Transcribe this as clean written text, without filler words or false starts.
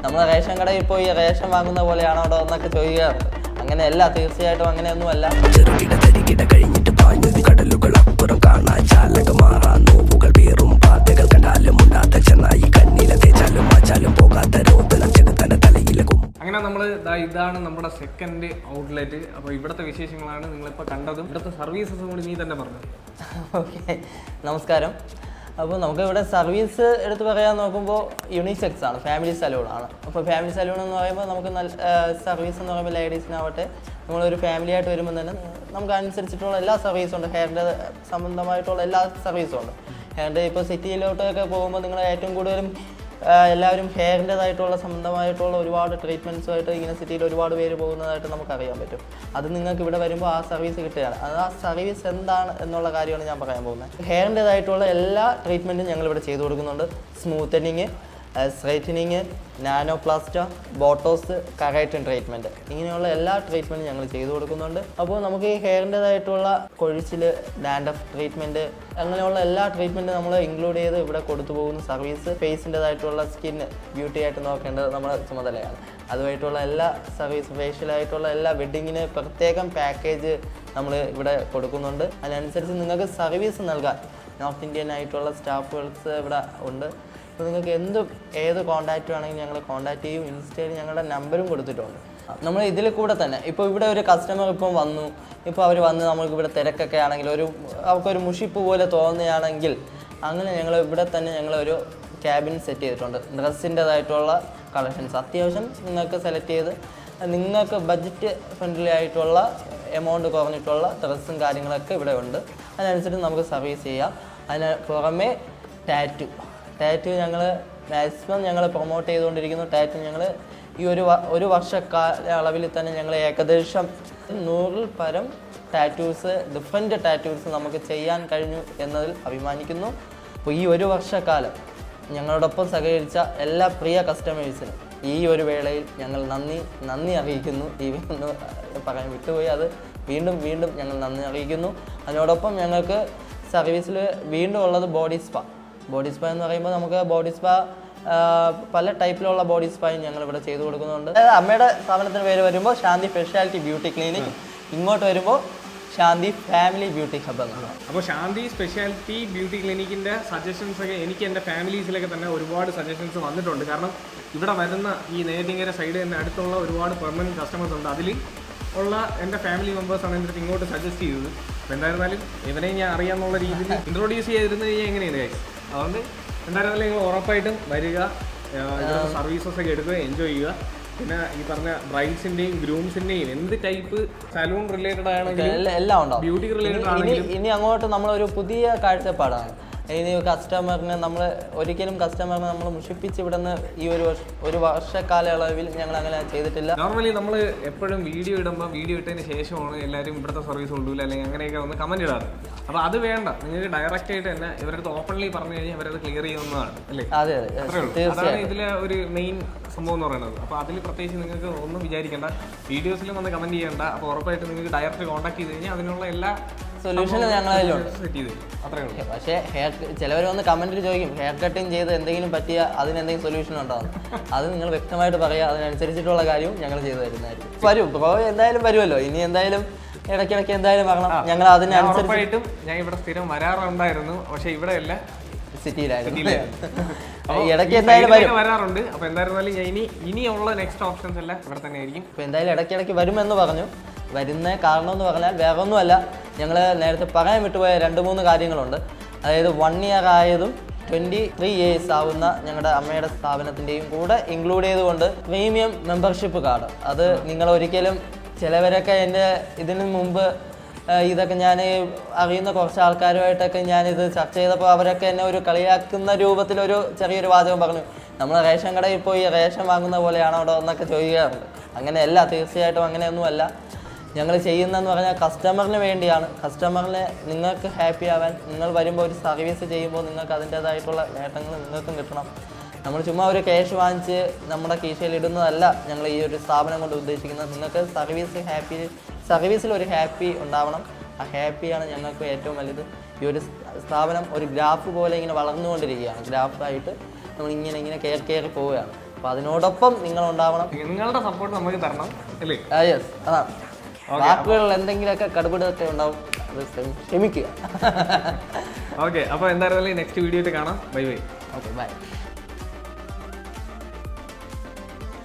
നമ്മൾ റേഷൻ കടയിൽ പോയി റേഷൻ വാങ്ങുന്ന പോലെയാണോ അവിടെ എന്നൊക്കെ ചോദിക്കാറുണ്ട്. അങ്ങനെയല്ല, തീർച്ചയായിട്ടും അങ്ങനെയൊന്നുമല്ല. ചെറുകിട തരികിട കഴിഞ്ഞിട്ട് പാഞ്ഞൊരു കടലുകൾ അപ്പുറം കാണാൻ ചാലകമാറാൻ നോവുകൾ പേറും പാതകൾ കണ്ടാലും ഉണ്ടാത്ത ചെന്നായി കണ്ണിലെ തേച്ചാലും മാച്ചാലും പോകാത്ത രോദനം ചെകുത്തന തലയിലകും. അങ്ങനെ നമ്മൾ ഇതാണ് നമ്മുടെ സെക്കൻഡ് ഔട്ട്ലെറ്റ്. അപ്പോൾ ഇവിടുത്തെ വിശേഷങ്ങളാണ് നിങ്ങളിപ്പോൾ കണ്ടതും. ഇവിടുത്തെ സർവീസസ് കൂടി നീ തന്നെ പറഞ്ഞു. ഓക്കെ, നമസ്കാരം. അപ്പോൾ നമുക്ക് ഇവിടെ സർവീസ് എടുത്ത് പറയാൻ നോക്കുമ്പോൾ യൂണിസെക്സ് ആണ്, ഫാമിലി സലൂൺ ആണ്. അപ്പോൾ ഫാമിലി സലൂൺ എന്ന് പറയുമ്പോൾ നമുക്ക് നല്ല സർവീസ് എന്ന് പറയുമ്പോൾ ലേഡീസിനാവട്ടെ നമ്മളൊരു ഫാമിലി ആയിട്ട് വരുമ്പോൾ തന്നെ നമുക്ക് അനുസരിച്ചിട്ടുള്ള എല്ലാ സർവീസും ഉണ്ട്. ഹെയറിൻ്റെ സംബന്ധമായിട്ടുള്ള എല്ലാ സർവീസും ഉണ്ട്. ഹെയറിൻ്റെ ഇപ്പോൾ സിറ്റിയിലോട്ടൊക്കെ പോകുമ്പോൾ നിങ്ങൾ ഏറ്റവും കൂടുതലും എല്ലാവരും ഹെയറിൻ്റെതായിട്ടുള്ള സംബന്ധമായിട്ടുള്ള ഒരുപാട് ട്രീറ്റ്മെൻറ്റ്സുമായിട്ട് ഇങ്ങനെ സിറ്റിയിൽ ഒരുപാട് പേര് പോകുന്നതായിട്ട് നമുക്കറിയാൻ പറ്റും. അത് നിങ്ങൾക്ക് ഇവിടെ വരുമ്പോൾ ആ സർവീസ് കിട്ടുകയാണ്. അത് ആ സർവീസ് എന്താണ് എന്നുള്ള കാര്യമാണ് ഞാൻ പറയാൻ പോകുന്നത്. ഹെയറിൻ്റെതായിട്ടുള്ള എല്ലാ ട്രീറ്റ്മെൻറ്റും ഞങ്ങളിവിടെ ചെയ്തു കൊടുക്കുന്നുണ്ട്. സ്മൂത്തനിങ്, സ്ട്രൈറ്റനിങ്, നാനോപ്ലാസ്റ്റ, ബോട്ടോസ്, കെരാറ്റിൻ ട്രീറ്റ്മെൻറ്റ്, ഇങ്ങനെയുള്ള എല്ലാ ട്രീറ്റ്മെൻറ്റും ഞങ്ങൾ ചെയ്തു കൊടുക്കുന്നുണ്ട്. അപ്പോൾ നമുക്ക് ഈ ഹെയറിൻ്റെതായിട്ടുള്ള കൊഴിച്ചിൽ, ഡാൻഡ്രഫ് ട്രീറ്റ്മെൻറ്റ്, അങ്ങനെയുള്ള എല്ലാ ട്രീറ്റ്മെൻറ്റും നമ്മൾ ഇൻക്ലൂഡ് ചെയ്ത് ഇവിടെ കൊടുത്തു പോകുന്ന സർവീസ്. ഫേസിൻ്റെതായിട്ടുള്ള സ്കിന്ന് ബ്യൂട്ടി ആയിട്ട് നോക്കേണ്ടത് നമ്മുടെ ചുമതലയാണ്. അതുമായിട്ടുള്ള എല്ലാ സർവീസ്, ഫേഷ്യലായിട്ടുള്ള എല്ലാ വെഡ്ഡിങ്ങിന് പ്രത്യേകം പാക്കേജ് നമ്മൾ ഇവിടെ കൊടുക്കുന്നുണ്ട്. അതിനനുസരിച്ച് നിങ്ങൾക്ക് സർവീസ് നൽകാൻ നോർത്ത് ഇന്ത്യൻ ആയിട്ടുള്ള സ്റ്റാഫുകൾസ് ഇവിടെ ഉണ്ട്. അപ്പോൾ നിങ്ങൾക്ക് ഏത് കോൺടാക്റ്റ് വേണമെങ്കിൽ ഞങ്ങൾ കോൺടാക്ട് ചെയ്യും. ഇൻസ്റ്റയിൽ ഞങ്ങളുടെ നമ്പറും കൊടുത്തിട്ടുണ്ട്. നമ്മൾ ഇതിൽ കൂടെ തന്നെ ഇപ്പോൾ ഇവിടെ ഒരു കസ്റ്റമർ ഇപ്പം വന്നു, ഇപ്പോൾ അവർ വന്ന് നമ്മൾക്ക് ഇവിടെ തിരക്കൊക്കെ ആണെങ്കിൽ അവർക്കൊരു മുഷിപ്പ് പോലെ തോന്നുകയാണെങ്കിൽ അങ്ങനെ ഞങ്ങൾ ഇവിടെ തന്നെ ഞങ്ങളൊരു ക്യാബിൻ സെറ്റ് ചെയ്തിട്ടുണ്ട്. ഡ്രസ്സിൻ്റെതായിട്ടുള്ള കളക്ഷൻസ് അത്യാവശ്യം നിങ്ങൾക്ക് സെലക്ട് ചെയ്ത് നിങ്ങൾക്ക് ബഡ്ജറ്റ് ഫ്രണ്ട്ലി ആയിട്ടുള്ള എമൗണ്ട് കുറഞ്ഞിട്ടുള്ള ഡ്രസ്സും കാര്യങ്ങളൊക്കെ ഇവിടെ ഉണ്ട്. അതിനനുസരിച്ച് നമുക്ക് സർവീസ് ചെയ്യാം. അതിന് പുറമേ ടാറ്റു ഞങ്ങൾ മാക്സിമം ഞങ്ങൾ പ്രൊമോട്ട് ചെയ്തുകൊണ്ടിരിക്കുന്നു. ടാറ്റു ഞങ്ങൾ ഈ ഒരു വർഷക്കാലയളവിൽ തന്നെ ഞങ്ങൾ ഏകദേശം 100-ൽ പരം ഡിഫറെൻറ്റ് ടാറ്റൂസ് നമുക്ക് ചെയ്യാൻ കഴിഞ്ഞു എന്നതിൽ അഭിമാനിക്കുന്നു. അപ്പോൾ ഈ ഒരു വർഷക്കാലം ഞങ്ങളോടൊപ്പം സഹകരിച്ച എല്ലാ പ്രിയ കസ്റ്റമേഴ്സിനും ഈ ഒരു വേളയിൽ ഞങ്ങൾ നന്ദി അറിയിക്കുന്നു. ഒന്ന് പറയാൻ വിട്ടുപോയി, അത് വീണ്ടും ഞങ്ങൾ നന്ദി അറിയിക്കുന്നു. അതിനോടൊപ്പം ഞങ്ങൾക്ക് സർവീസിൽ വീണ്ടും ഉള്ളത് ബോഡി സ്പാ എന്ന് പറയുമ്പോൾ നമുക്ക് ബോഡി സ്പാ പല ടൈപ്പിലുള്ള ബോഡി സ്പായും ഞങ്ങളിവിടെ ചെയ്തു കൊടുക്കുന്നുണ്ട്. അമ്മയുടെ സ്ഥാപനത്തിന് പേര് വരുമ്പോൾ ശാന്തി സ്പെഷ്യാലിറ്റി ബ്യൂട്ടി ക്ലിനിക്, ഇങ്ങോട്ട് വരുമ്പോൾ ശാന്തി ഫാമിലി ബ്യൂട്ടി ഹബ് എന്നാണ്. അപ്പോൾ ശാന്തി സ്പെഷ്യാലിറ്റി ബ്യൂട്ടി ക്ലിനിക്കിൻ്റെ സജഷൻസ് ഒക്കെ എനിക്ക് എൻ്റെ ഫാമിലീസിലൊക്കെ തന്നെ ഒരുപാട് സജഷൻസ് വന്നിട്ടുണ്ട്. കാരണം ഇവിടെ വരുന്ന ഈ നെയ്യാറ്റിൻകര സൈഡ് തന്നെ അടുത്തുള്ള ഒരുപാട് പെർമനൻറ്റ് കസ്റ്റമേഴ്സ് ഉണ്ട്. അതിൽ ഉള്ള എൻ്റെ ഫാമിലി മെമ്പേഴ്സാണ് എൻ്റെ അടുത്ത് ഇങ്ങോട്ട് സജസ്റ്റ് ചെയ്തത്. അപ്പോൾ എന്തായിരുന്നാലും ഇവനെ ഞാൻ അറിയാമെന്നുള്ള രീതിയിൽ ഇൻട്രൊഡ്യൂസ് ചെയ്തിരുന്നു കഴിഞ്ഞാൽ എങ്ങനെയാണ് കാര്യം. അതുകൊണ്ട് എന്തായിരുന്നാലും നിങ്ങൾ ഉറപ്പായിട്ടും വരിക, ഇവിടുത്തെ സർവീസസ് ഒക്കെ എടുക്കുക, എൻജോയ് ചെയ്യുക. പിന്നെ ഈ പറഞ്ഞ ബ്രൈഡ്സിൻ്റെയും ഗ്രൂംസിൻ്റെയും എന്ത് ടൈപ്പ് സലൂൺ റിലേറ്റഡ് ആണെങ്കിലും എല്ലാം ഉണ്ടാവും. ബ്യൂട്ടി റിലേറ്റഡ് ആണെങ്കിലും ഇനി അങ്ങോട്ട് നമ്മളൊരു പുതിയ കാഴ്ചപ്പാടാണ്. ഇനി കസ്റ്റമറിനെ നമ്മൾ മുഷിപ്പിച്ച് ഇവിടുന്ന് ഈ ഒരു വർഷക്കാലയളവിൽ ഞങ്ങൾ അങ്ങനെ ചെയ്തിട്ടില്ല. നോർമലി നമ്മൾ എപ്പോഴും വീഡിയോ ഇട്ടതിന് ശേഷമാണ് എല്ലാവരും ഇവിടുത്തെ സർവീസ് കൊണ്ടുപോയില്ല അല്ലെങ്കിൽ അങ്ങനെയൊക്കെ ഒന്ന് കമന്റ് ഇടാറ്. അപ്പോൾ അത് വേണ്ട, നിങ്ങൾക്ക് ഡയറക്റ്റ് ആയിട്ട് തന്നെ ഇവരടുത്ത് ഓപ്പൺലി പറഞ്ഞു കഴിഞ്ഞാൽ ഇവരത് ക്ലിയർ ചെയ്യുന്നതാണ് അല്ലേ? അതാണ് ഇതിലെ ഒരു മെയിൻ സംഭവം എന്ന് പറയുന്നത്. അപ്പോൾ അതിൽ പ്രത്യേകിച്ച് നിങ്ങൾക്ക് ഒന്നും വിചാരിക്കേണ്ട, വീഡിയോസിലും വന്ന് കമന്റ് ചെയ്യേണ്ട. അപ്പോൾ ഉറപ്പായിട്ട് നിങ്ങൾക്ക് ഡയറക്റ്റ് കോൺടാക്ട് ചെയ്ത് കഴിഞ്ഞാൽ അതിനുള്ള എല്ലാ സൊല്യൂഷൻ ഞങ്ങളതിലുണ്ട്. സെറ്റ് ചെയ്ത് അത്രേ ഉള്ളൂ. പക്ഷേ ചിലവർ വന്ന് കമന്റിൽ ചോദിക്കും ഹെയർ കട്ടിങ് ചെയ്ത് എന്തെങ്കിലും പറ്റിയ അതിനെന്തെങ്കിലും സൊല്യൂഷൻ ഉണ്ടാകും. അത് നിങ്ങൾ വ്യക്തമായിട്ട് പറയുക, അതിനനുസരിച്ചിട്ടുള്ള കാര്യവും ഞങ്ങൾ ചെയ്തു തരുന്നതായിരിക്കും. വരും, ബ്രോ എന്തായാലും വരുമല്ലോ, ഇനി എന്തായാലും ഇടയ്ക്കിടയ്ക്ക് എന്തായാലും വരണം. ഞങ്ങൾ അതിനനുസരിച്ചിട്ടും ഞാൻ ഇവിടെ സ്ഥിരം വരാറുണ്ടായിരുന്നു, പക്ഷേ ഇവിടെ അല്ല, സിറ്റിയിലായിരുന്നു. ഇടയ്ക്ക് എന്തായാലും വരാറുണ്ട്. അപ്പോൾ എന്തായിരുന്നാലും ഇനിയുള്ള നെക്സ്റ്റ് ഓപ്ഷൻസ് എല്ലാം ഇവിടെ തന്നെ ആയിരിക്കും. അപ്പോൾ എന്തായാലും ഇടയ്ക്കിടയ്ക്ക് വരുമെന്ന് പറഞ്ഞു. വരുന്ന കാരണം എന്ന് പറഞ്ഞാൽ വേറെ ഒന്നുമല്ല, ഞങ്ങൾ നേരത്തെ പറയാൻ വിട്ടുപോയ 2-3 കാര്യങ്ങളുണ്ട്. അതായത് 1 year ആയതും 23 years ആവുന്ന ഞങ്ങളുടെ അമ്മയുടെ സ്ഥാപനത്തിൻ്റെയും കൂടെ ഇൻക്ലൂഡ് ചെയ്തുകൊണ്ട് പ്രീമിയം മെമ്പർഷിപ്പ് കാർഡ്. അത് നിങ്ങൾ ഒരിക്കലും, ചിലവരൊക്കെ എൻ്റെ ഇതിനു മുമ്പ് ഇതൊക്കെ ഞാൻ അറിയുന്ന കുറച്ച് ആൾക്കാരുമായിട്ടൊക്കെ ഞാനിത് ചർച്ച ചെയ്തപ്പോൾ അവരൊക്കെ എന്നെ ഒരു കളിയാക്കുന്ന രൂപത്തിലൊരു ചെറിയൊരു വാചകം പറഞ്ഞു, നമ്മൾ റേഷൻ കടയിൽ പോയി റേഷൻ വാങ്ങുന്ന പോലെയാണോ അവിടെ എന്നൊക്കെ ചോദിക്കാറുണ്ട്. അങ്ങനെയല്ല, തീർച്ചയായിട്ടും അങ്ങനെയൊന്നുമല്ല. ഞങ്ങൾ ചെയ്യുന്നതെന്ന് പറഞ്ഞാൽ കസ്റ്റമറിന് വേണ്ടിയാണ്. കസ്റ്റമറിനെ നിങ്ങൾക്ക് ഹാപ്പി ആവാൻ, നിങ്ങൾ വരുമ്പോൾ ഒരു സർവീസ് ചെയ്യുമ്പോൾ നിങ്ങൾക്ക് അതിൻ്റേതായിട്ടുള്ള നേട്ടങ്ങൾ നിങ്ങൾക്കും കിട്ടണം. നമ്മൾ ചുമ്മാ ഒരു ക്യാഷ് വാങ്ങിച്ച് നമ്മുടെ കീശയിൽ ഇടുന്നതല്ല ഞങ്ങൾ ഈ ഒരു സ്ഥാപനം കൊണ്ട് ഉദ്ദേശിക്കുന്നത്. നിങ്ങൾക്ക് സർവീസിൽ ഒരു ഹാപ്പി ഉണ്ടാവണം. ആ ഹാപ്പിയാണ് ഞങ്ങൾക്ക് ഏറ്റവും വലുത്. ഈ ഒരു സ്ഥാപനം ഒരു ഗ്രാഫ് പോലെ ഇങ്ങനെ വളർന്നുകൊണ്ടിരിക്കുകയാണ്. ഗ്രാഫായിട്ട് നമ്മളിങ്ങനെ കയറി പോവുകയാണ്. അപ്പോൾ അതിനോടൊപ്പം നിങ്ങൾ ഉണ്ടാവണം. നിങ്ങളുടെ സപ്പോർട്ട് നമുക്ക് തരണം അല്ലേ? യെസ്, അതാണ്. വാക്കുകളിൽ എന്തെങ്കിലുമൊക്കെ കടുപിടുത്തൊക്കെ ഉണ്ടാവും, അത് ക്ഷമിക്കുക. ഓക്കെ, അപ്പോൾ എന്തായാലും നെക്സ്റ്റ് വീഡിയോയിൽ കാണാം. Bye bye. Okay, by.